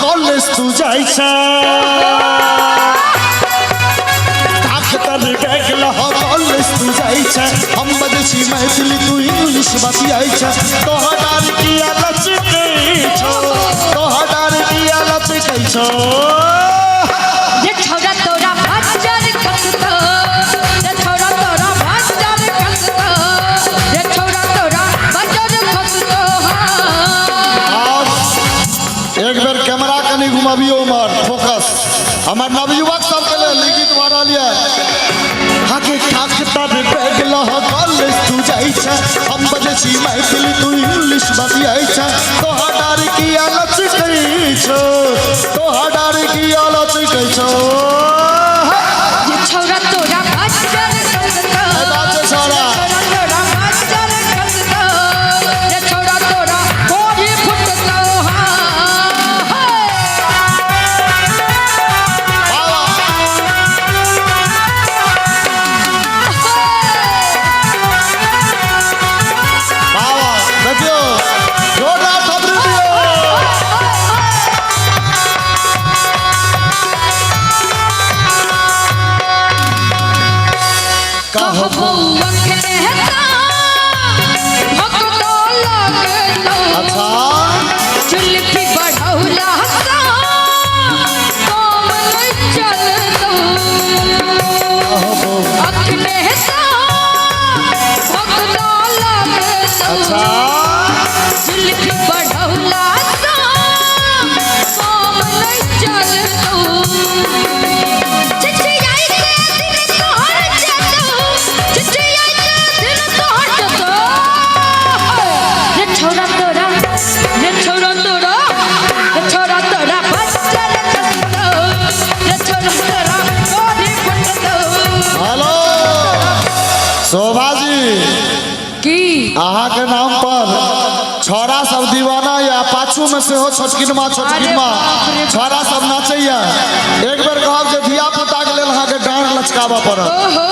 college तू जाई छ ताकतर बेगला हो कॉलेज तू जाई छ हम बदची मैथिली तू इंग्लिश बतियाई छ तोहर की आलच कई छो तोहर की आलच कई छो ये छोरा तोरा भजर खसतो ये छोरा तोरा भजर खसतो ये छोरा तोरा भजर खसतो एक बार कैमरा कनी घुमाबियो उमर फोकस हमार नवयुवक सब के लिए लिखित मारा लिया हाके ताकतर बेगला हो कॉलेज तू जाई छ हम बदची मैथिली तू इंग्लिश बतियाई छ तोहर की आलच कई छो तोहर की आलच कई छो ये छोरा तोरा भजर खसतो बात छोरा तोरा भजर खसतो ये छोरा तोरा कोरी फुटतो देखियो जोरदार ताली दियो कहबो अखने हता भक्तो लगलो अच्छा चुल्फी बढ़ौला हता काम नहीं चलतो अखने हता भक्तो लगलो अच्छा चुल्फी बढ़ौला हता काम नहीं चलतो चिट्ठी आई के दिन तोहर जतो चिट्ठी आई के दिन तोहर जतो ये छोरा तोरा भजर खसतो ये छोरा तोरा कोरी फुटतो हेलो शोभा जी की अहाँ के नाम पर छोरा सब दीवाना या पाछू में से हो छोटकिनमा छोरा सब नाचैया एक बेर कहब जे धिया पुता के लेल अहाँ के डांड लचकाबा पड़त ओहो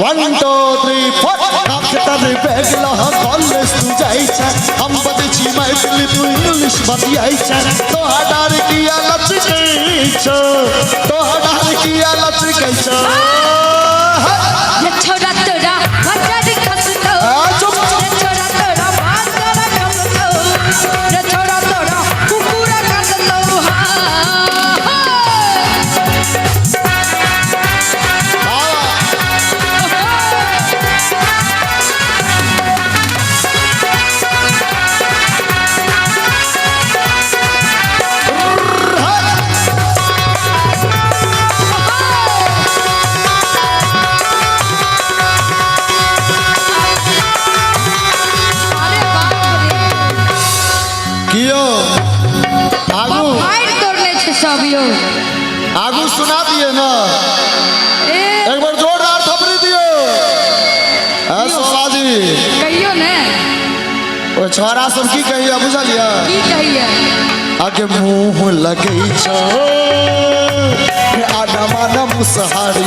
1 2 3 4 ताकतर बेगला हो कॉलेज तू जाई छ हम बदची मैथिली तू इंग्लिश बतियाई छ तोहर की आलच कई छो तोहर की आलच कई छो ये छोरा तोरा भजर खसतो ये छोरा तोरा भजर खसतो ये छोरा तोरा कुकुर खसतो अरे बाप रे कियो आगू फाइट तोड़ने छे सब यो आगू सुना दिए ना ए एक बार जोरदार थपड़ी दियो शोभा जी कहियो ने ओ छोरा सब की कहिया बुझलिया की कहिए आगे मुंह लगई छो के आदमा न मुसहारी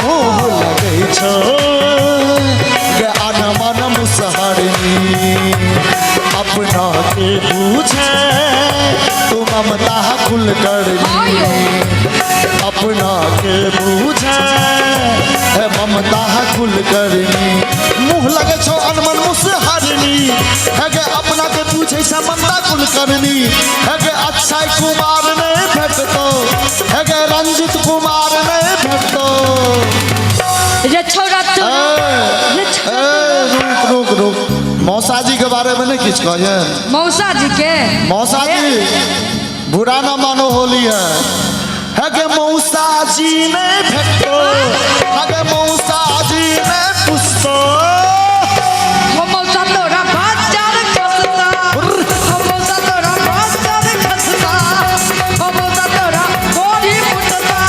मुंह लगई छो के आदमा न मुसहारी अपना के पूछे तू ममता खुल कर अपना के पूछे ममता खुल करनी मुंह लगे छो अनमन मुसहारनी है के अपना के पूछे से ममता खुल करनी है के अक्षय कुमार ने भेटतो है के रंजित कुमार ने भेटतो ये छोरा तोरा ये छोरा रुक मौसा जी के बारे में नहीं कुछ कहिए मौसा जी के मौसा जी बुरा ना मानो होली है के मौसा जी ने भेटतो है के मौसा जी ने पुछतो हो मौसा तोरा भजर खसता हो मौसा तोरा भजर खसता हो मौसा तोरा कोरी फुटता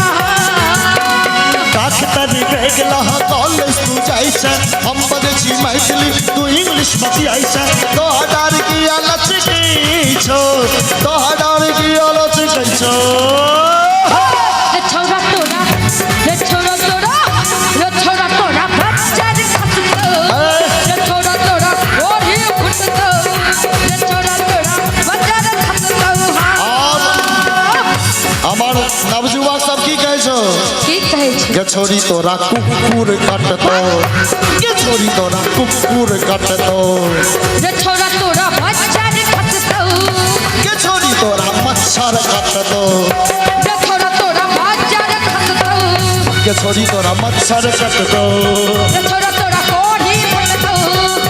ताकतर बेगला हो कॉलेज तू जाई छ हम बदची मैथिली तू इंग्लिश बतियाई छ तोहर की आलच कई छो तोहर की आलच कई छो ये छोरा तोरा ये छोरा तोरा ये छोरा तोरा भजर खसता ये छोरा तोरा कोरी फुटता ये छोरा तोरा भजर खसता छोरी तोरा कुकुर काटतो के छोरी तोरा कुकुर काटतो रे छोरा तोरा मच्छर काटतो के छोरी तोरा मच्छर काटतो रे छोरा तोरा मच्छर काटतो के छोरी तोरा मच्छर काटतो रे छोरा तोरा कोढ़ी फटतो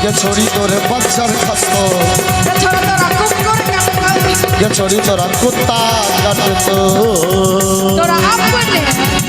के छोरी तोरे मच्छर खसतो रे छोरा तोरा कुकुर काटतो के छोरी तोरा कुत्ता काटतो तोरा अपने